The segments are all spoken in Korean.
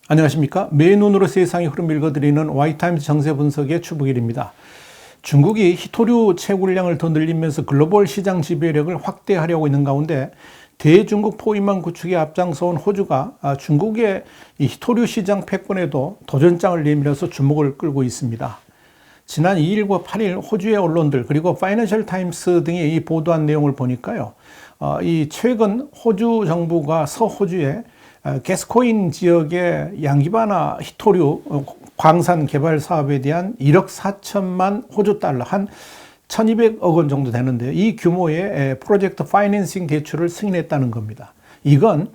안녕하십니까. 맨눈으로 세상의 흐름 읽어드리는 와이타임즈 정세 분석의 추부길입니다. 중국이 희토류 채굴량을 더 늘리면서 글로벌 시장 지배력을 확대하려고 있는 가운데 대중국 포위망 구축에 앞장서온 호주가 중국의 이 희토류 시장 패권에도 도전장을 내밀어서 주목을 끌고 있습니다. 지난 2일과 8일 호주의 언론들 그리고 파이낸셜 타임스 등이 이 보도한 내용을 보니까요. 이 최근 호주 정부가 서호주에 게스코인 지역의 양기바나 희토류 광산 개발 사업에 대한 1억 4천만 호주 달러, 한 1200억 원 정도 되는데 이 규모의 프로젝트 파이낸싱 대출을 승인했다는 겁니다. 이건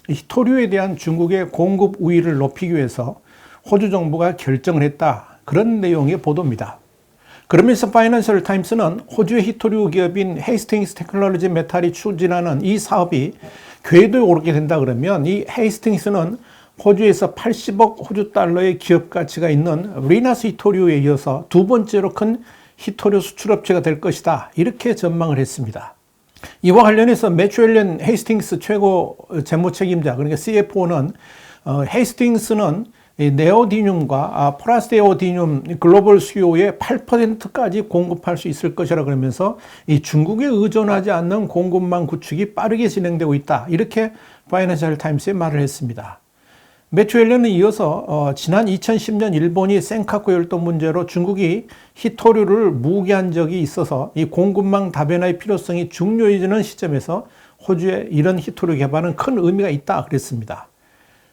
희토류에 대한 중국의 공급 우위를 높이기 위해서 호주 정부가 결정을 했다. 그런 내용의 보도입니다. 그러면서 파이낸셜 타임스는 호주의 희토류 기업인 헤이스팅스 테크놀로지 메탈이 추진하는 이 사업이 궤도에 오르게 된다 그러면 이 헤이스팅스는 호주에서 80억 호주 달러의 기업 가치가 있는 리나스 희토류에 이어서 두 번째로 큰 희토류 수출업체가 될 것이다. 이렇게 전망을 했습니다. 이와 관련해서 매튜 앨런 헤이스팅스 최고 재무 책임자, 그러니까 CFO는 헤이스팅스는 네오디듐과 프라스네오디듐 글로벌 수요의 8%까지 공급할 수 있을 것이라 그러면서 이 중국에 의존하지 않는 공급망 구축이 빠르게 진행되고 있다. 이렇게 파이낸셜 타임스에 말을 했습니다. 매튜 앨런은 이어서 지난 2010년 일본이 센카쿠 열도 문제로 중국이 희토류를 무기한 적이 있어서 이 공급망 다변화의 필요성이 중요해지는 시점에서 호주의 이런 희토류 개발은 큰 의미가 있다 그랬습니다.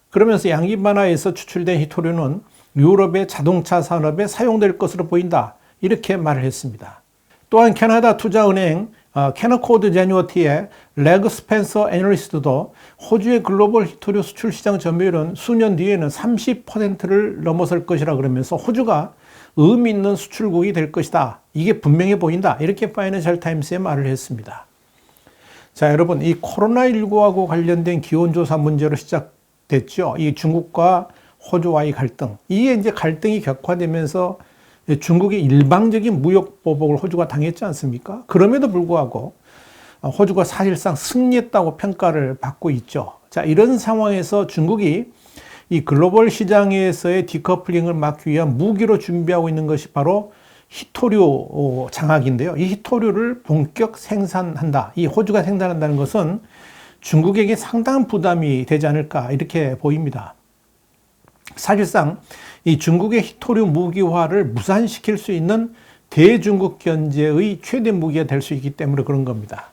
그러면서 양기바나에서 추출된 희토류는 유럽의 자동차 산업에 사용될 것으로 보인다. 이렇게 말을 했습니다. 또한 캐나다 투자은행 캐너코드 제뉴어티의 레그 스펜서 애널리스트도 호주의 글로벌 희토류 수출 시장 점유율은 수년 뒤에는 30%를 넘어설 것이라 그러면서 호주가 의미 있는 수출국이 될 것이다. 이게 분명해 보인다. 이렇게 파이낸셜 타임스에 말을 했습니다. 자, 여러분, 이 코로나19하고 관련된 기온조사 문제로 시작됐죠. 이 중국과 호주와의 갈등. 이게 이제 갈등이 격화되면서 중국의 일방적인 무역 보복을 호주가 당했지 않습니까? 그럼에도 불구하고 호주가 사실상 승리했다고 평가를 받고 있죠. 자, 이런 상황에서 중국이 이 글로벌 시장에서의 디커플링을 막기 위한 무기로 준비하고 있는 것이 바로 희토류 장악인데요. 이 희토류를 본격 생산한다. 이 호주가 생산한다는 것은 중국에게 상당한 부담이 되지 않을까 이렇게 보입니다. 사실상 이 중국의 희토류 무기화를 무산시킬 수 있는 대중국 견제의 최대 무기가 될 수 있기 때문에 그런 겁니다.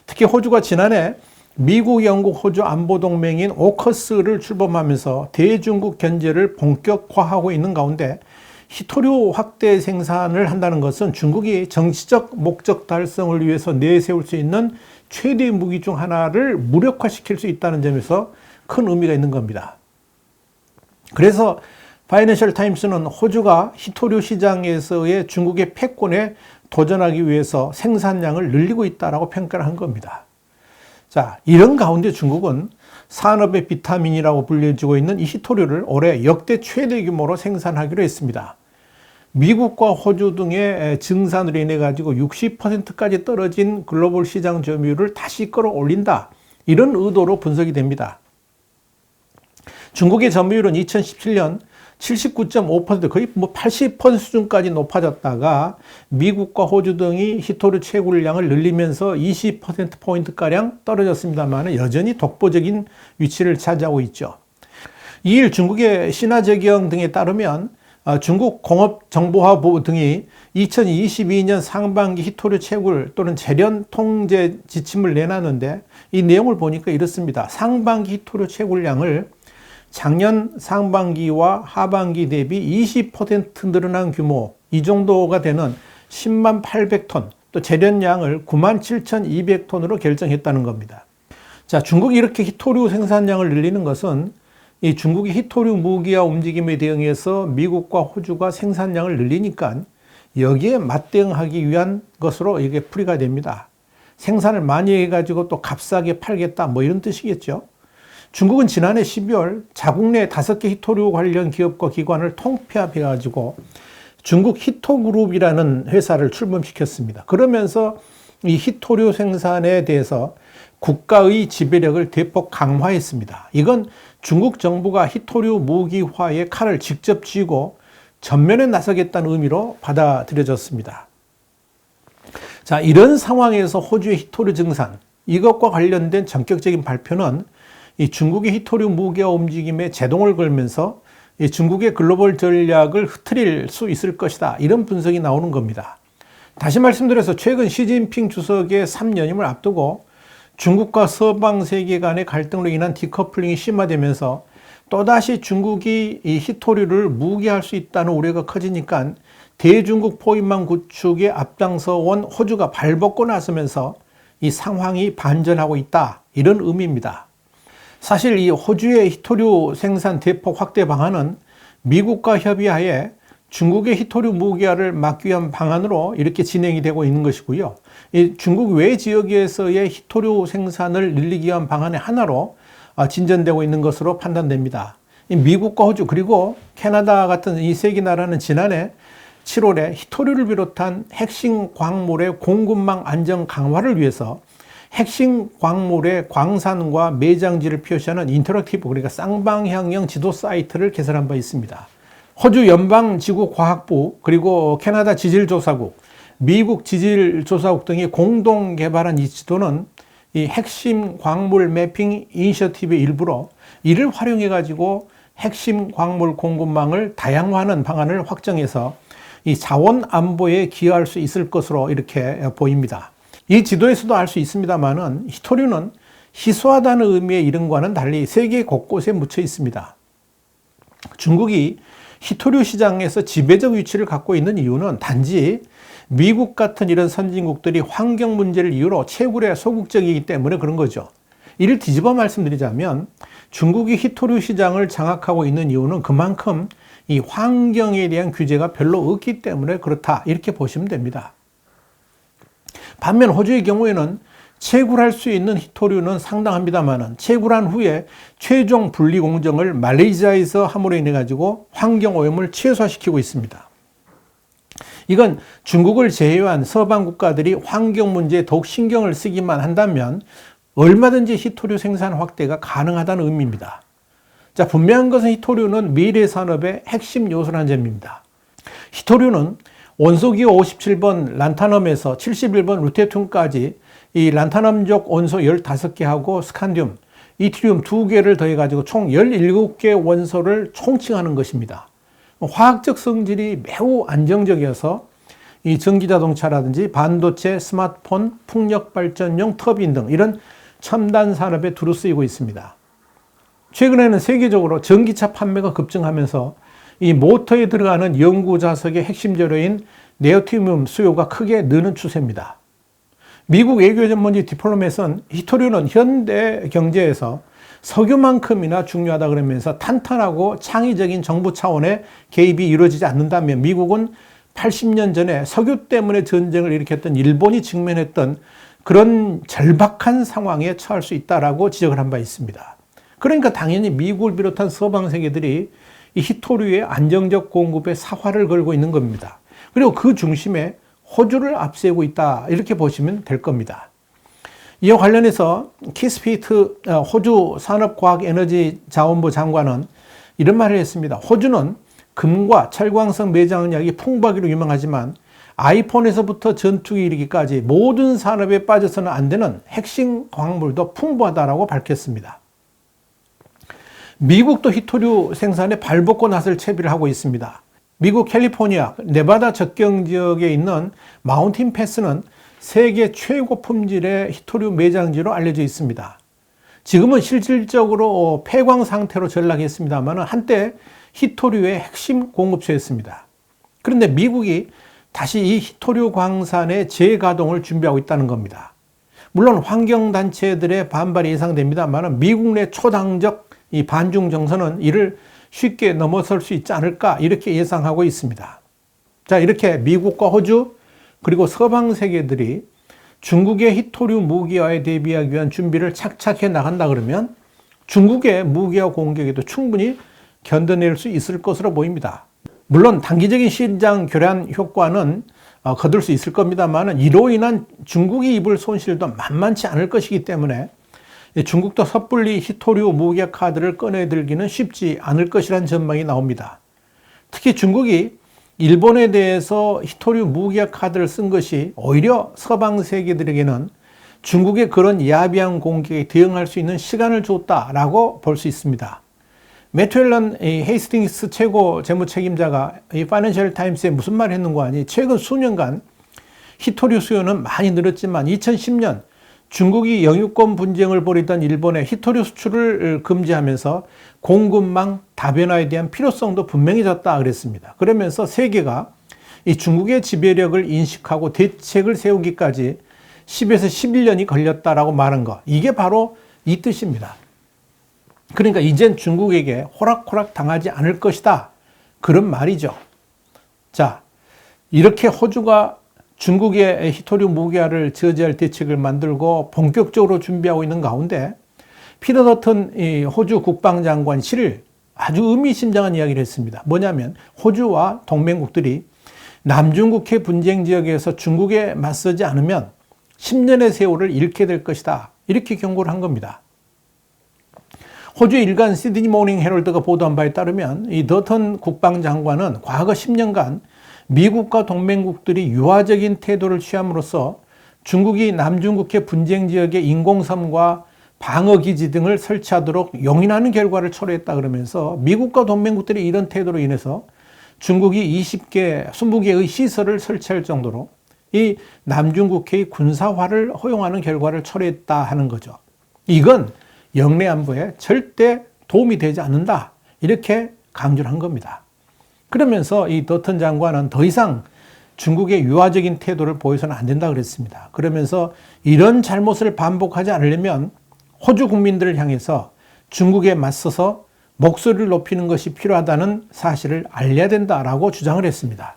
특히 호주가 지난해 미국, 영국, 호주 안보동맹인 오커스를 출범하면서 대중국 견제를 본격화하고 있는 가운데 희토류 확대 생산을 한다는 것은 중국이 정치적 목적 달성을 위해서 내세울 수 있는 최대 무기 중 하나를 무력화시킬 수 있다는 점에서 큰 의미가 있는 겁니다. 그래서 파이낸셜 타임스는 호주가 희토류 시장에서의 중국의 패권에 도전하기 위해서 생산량을 늘리고 있다라고 평가를 한 겁니다. 자, 이런 가운데 중국은 산업의 비타민이라고 불려지고 있는 이 희토류를 올해 역대 최대 규모로 생산하기로 했습니다. 미국과 호주 등의 증산으로 인해 가지고 60%까지 떨어진 글로벌 시장 점유율을 다시 끌어올린다. 이런 의도로 분석이 됩니다. 중국의 점유율은 2017년 79.5% 거의 80% 수준까지 높아졌다가 미국과 호주 등이 희토류 채굴량을 늘리면서 20%포인트가량 떨어졌습니다만 여전히 독보적인 위치를 차지하고 있죠. 2일 중국의 신화재경 등에 따르면 중국 공업정보화부 등이 2022년 상반기 희토류 채굴 또는 재련 통제 지침을 내놨는데 이 내용을 보니까 이렇습니다. 상반기 희토류 채굴량을 작년 상반기와 하반기 대비 20% 늘어난 규모, 이 정도가 되는 10만 800톤, 또 재련량을 9만 7,200톤으로 결정했다는 겁니다. 자, 중국이 이렇게 희토류 생산량을 늘리는 것은 이 중국의 희토류 무기화 움직임에 대응해서 미국과 호주가 생산량을 늘리니까 여기에 맞대응하기 위한 것으로 이게 풀이가 됩니다. 생산을 많이 해가지고 또 값싸게 팔겠다, 뭐 이런 뜻이겠죠. 중국은 지난해 12월 자국 내 5개 희토류 관련 기업과 기관을 통폐합해가지고 중국 히토그룹이라는 회사를 출범시켰습니다. 그러면서 이 히토류 생산에 대해서 국가의 지배력을 대폭 강화했습니다. 이건 중국 정부가 히토류 무기화의 칼을 직접 쥐고 전면에 나서겠다는 의미로 받아들여졌습니다. 자, 이런 상황에서 호주의 히토류 증산, 이것과 관련된 전격적인 발표는 이 중국의 히토류 무기화 움직임에 제동을 걸면서 이 중국의 글로벌 전략을 흐트릴 수 있을 것이다. 이런 분석이 나오는 겁니다. 다시 말씀드려서 최근 시진핑 주석의 3연임을 앞두고 중국과 서방 세계 간의 갈등으로 인한 디커플링이 심화되면서 또다시 중국이 이 히토류를 무기화할 수 있다는 우려가 커지니까 대중국 포위망 구축에 앞장서 온 호주가 발벗고 나서면서 이 상황이 반전하고 있다. 이런 의미입니다. 사실 이 호주의 히토류 생산 대폭 확대 방안은 미국과 협의하에 중국의 히토류 무기화를 막기 위한 방안으로 이렇게 진행이 되고 있는 것이고요. 이 중국 외 지역에서의 히토류 생산을 늘리기 위한 방안의 하나로 진전되고 있는 것으로 판단됩니다. 미국과 호주 그리고 캐나다 같은 이 세 개 나라는 지난해 7월에 히토류를 비롯한 핵심 광물의 공급망 안정 강화를 위해서 핵심 광물의 광산과 매장지를 표시하는 인터랙티브, 그러니까 쌍방향형 지도 사이트를 개설한 바 있습니다. 호주 연방지구과학부 그리고 캐나다 지질조사국, 미국 지질조사국 등이 공동 개발한 이 지도는 이 핵심 광물 매핑 이니셔티브의 일부로 이를 활용해 가지고 핵심 광물 공급망을 다양화하는 방안을 확정해서 이 자원 안보에 기여할 수 있을 것으로 이렇게 보입니다. 이 지도에서도 알 수 있습니다만은 히토류는 희소하다는 의미의 이름과는 달리 세계 곳곳에 묻혀 있습니다. 중국이 히토류 시장에서 지배적 위치를 갖고 있는 이유는 단지 미국 같은 이런 선진국들이 환경 문제를 이유로 채굴에 소극적이기 때문에 그런 거죠. 이를 뒤집어 말씀드리자면 중국이 히토류 시장을 장악하고 있는 이유는 그만큼 이 환경에 대한 규제가 별로 없기 때문에 그렇다. 이렇게 보시면 됩니다. 반면 호주의 경우에는 채굴할 수 있는 히토류는 상당합니다만 채굴한 후에 최종 분리 공정을 말레이시아에서 함으로 인해 가지고 환경 오염을 최소화시키고 있습니다. 이건 중국을 제외한 서방 국가들이 환경 문제에 더욱 신경을 쓰기만 한다면 얼마든지 히토류 생산 확대가 가능하다는 의미입니다. 자, 분명한 것은 히토류는 미래 산업의 핵심 요소라는 점입니다. 히토류는 원소기호 57번 란타넘에서 71번 루테튬까지 이 란타넘족 원소 15개하고 스칸듐, 이트리움 2개를 더해가지고 총 17개 원소를 총칭하는 것입니다. 화학적 성질이 매우 안정적이어서 이 전기자동차라든지 반도체, 스마트폰, 풍력발전용 터빈 등 이런 첨단 산업에 두루 쓰이고 있습니다. 최근에는 세계적으로 전기차 판매가 급증하면서 이 모터에 들어가는 연구 자석의 핵심 재료인 네오티뮴 수요가 크게 느는 추세입니다. 미국 외교 전문지 디플로맷은 히토류는 현대 경제에서 석유만큼이나 중요하다 그러면서 탄탄하고 창의적인 정부 차원의 개입이 이루어지지 않는다면 미국은 80년 전에 석유 때문에 전쟁을 일으켰던 일본이 직면했던 그런 절박한 상황에 처할 수 있다라고 지적을 한 바 있습니다. 그러니까 당연히 미국을 비롯한 서방 세계들이 이 히토류의 안정적 공급에 사활을 걸고 있는 겁니다. 그리고 그 중심에 호주를 앞세우고 있다 이렇게 보시면 될 겁니다. 이와 관련해서 키스피트 호주 산업과학에너지자원부 장관은 이런 말을 했습니다. 호주는 금과 철광석 매장약이 풍부하기로 유명하지만 아이폰에서부터 전투기 이르기까지 모든 산업에 빠져서는 안 되는 핵심 광물도 풍부하다라고 밝혔습니다. 미국도 히토류 생산에 발벗고 나설 채비를 하고 있습니다. 미국 캘리포니아, 네바다 접경 지역에 있는 마운틴 패스는 세계 최고 품질의 히토류 매장지로 알려져 있습니다. 지금은 실질적으로 폐광 상태로 전락했습니다만 한때 히토류의 핵심 공급처였습니다. 그런데 미국이 다시 이 히토류 광산의 재가동을 준비하고 있다는 겁니다. 물론 환경단체들의 반발이 예상됩니다만 미국 내 초당적 이 반중 정서는 이를 쉽게 넘어설 수 있지 않을까 이렇게 예상하고 있습니다. 자, 이렇게 미국과 호주 그리고 서방 세계들이 중국의 히토류 무기화에 대비하기 위한 준비를 착착 해 나간다 그러면 중국의 무기화 공격에도 충분히 견뎌낼 수 있을 것으로 보입니다. 물론 단기적인 시장 교란 효과는 거둘 수 있을 겁니다만 이로 인한 중국이 입을 손실도 만만치 않을 것이기 때문에 중국도 섣불리 희토류 무계약 카드를 꺼내들기는 쉽지 않을 것이라는 전망이 나옵니다. 특히 중국이 일본에 대해서 희토류 무계약 카드를 쓴 것이 오히려 서방 세계들에게는 중국의 그런 야비한 공격에 대응할 수 있는 시간을 줬다라고 볼 수 있습니다. 매튜 앨런 헤이스팅스 최고 재무 책임자가 이 파이낸셜 타임스에 무슨 말을 했는고 하니 최근 수년간 희토류 수요는 많이 늘었지만 2010년 중국이 영유권 분쟁을 벌이던 일본에 희토류 수출을 금지하면서 공급망 다변화에 대한 필요성도 분명해졌다 그랬습니다. 그러면서 세계가 이 중국의 지배력을 인식하고 대책을 세우기까지 10에서 11년이 걸렸다라고 말한 것, 이게 바로 이 뜻입니다. 그러니까 이젠 중국에게 호락호락 당하지 않을 것이다, 그런 말이죠. 자, 이렇게 호주가 중국의 희토류 무계화를 저지할 대책을 만들고 본격적으로 준비하고 있는 가운데 피터 더튼 호주 국방장관이 7일 아주 의미심장한 이야기를 했습니다. 뭐냐면 호주와 동맹국들이 남중국해 분쟁 지역에서 중국에 맞서지 않으면 10년의 세월을 잃게 될 것이다, 이렇게 경고를 한 겁니다. 호주 일간 시드니 모닝 헤럴드가 보도한 바에 따르면 이 더튼 국방장관은 과거 10년간 미국과 동맹국들이 유화적인 태도를 취함으로써 중국이 남중국해 분쟁 지역의 인공섬과 방어기지 등을 설치하도록 용인하는 결과를 초래했다 그러면서 미국과 동맹국들이 이런 태도로 인해서 중국이 20개의 시설을 설치할 정도로 이 남중국해의 군사화를 허용하는 결과를 초래했다 하는 거죠. 이건 영내 안보에 절대 도움이 되지 않는다, 이렇게 강조를 한 겁니다. 그러면서 이 더튼 장관은 더 이상 중국의 유화적인 태도를 보여서는 안 된다 그랬습니다. 그러면서 이런 잘못을 반복하지 않으려면 호주 국민들을 향해서 중국에 맞서서 목소리를 높이는 것이 필요하다는 사실을 알려야 된다라고 주장을 했습니다.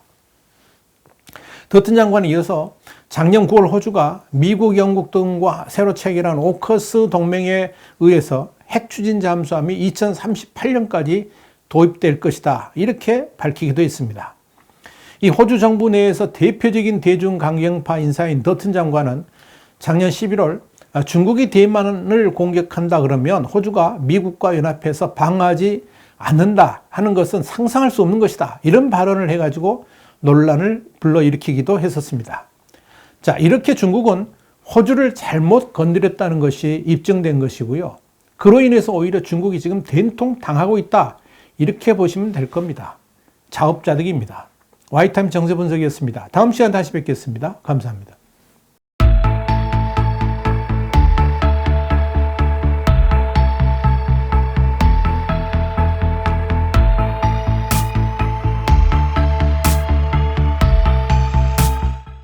더튼 장관이 이어서 작년 9월 호주가 미국, 영국 등과 새로 체결한 오커스 동맹에 의해서 핵 추진 잠수함이 2038년까지 도입될 것이다, 이렇게 밝히기도 했습니다. 이 호주 정부 내에서 대표적인 대중 강경파 인사인 더튼 장관은 작년 11월 중국이 대만을 공격한다 그러면 호주가 미국과 연합해서 방어하지 않는다 하는 것은 상상할 수 없는 것이다, 이런 발언을 해가지고 논란을 불러일으키기도 했었습니다. 자, 이렇게 중국은 호주를 잘못 건드렸다는 것이 입증된 것이고요. 그로 인해서 오히려 중국이 지금 된통 당하고 있다, 이렇게 보시면 될 겁니다. 자업자득입니다. 와이타임 정세 분석이었습니다. 다음 시간 다시 뵙겠습니다. 감사합니다.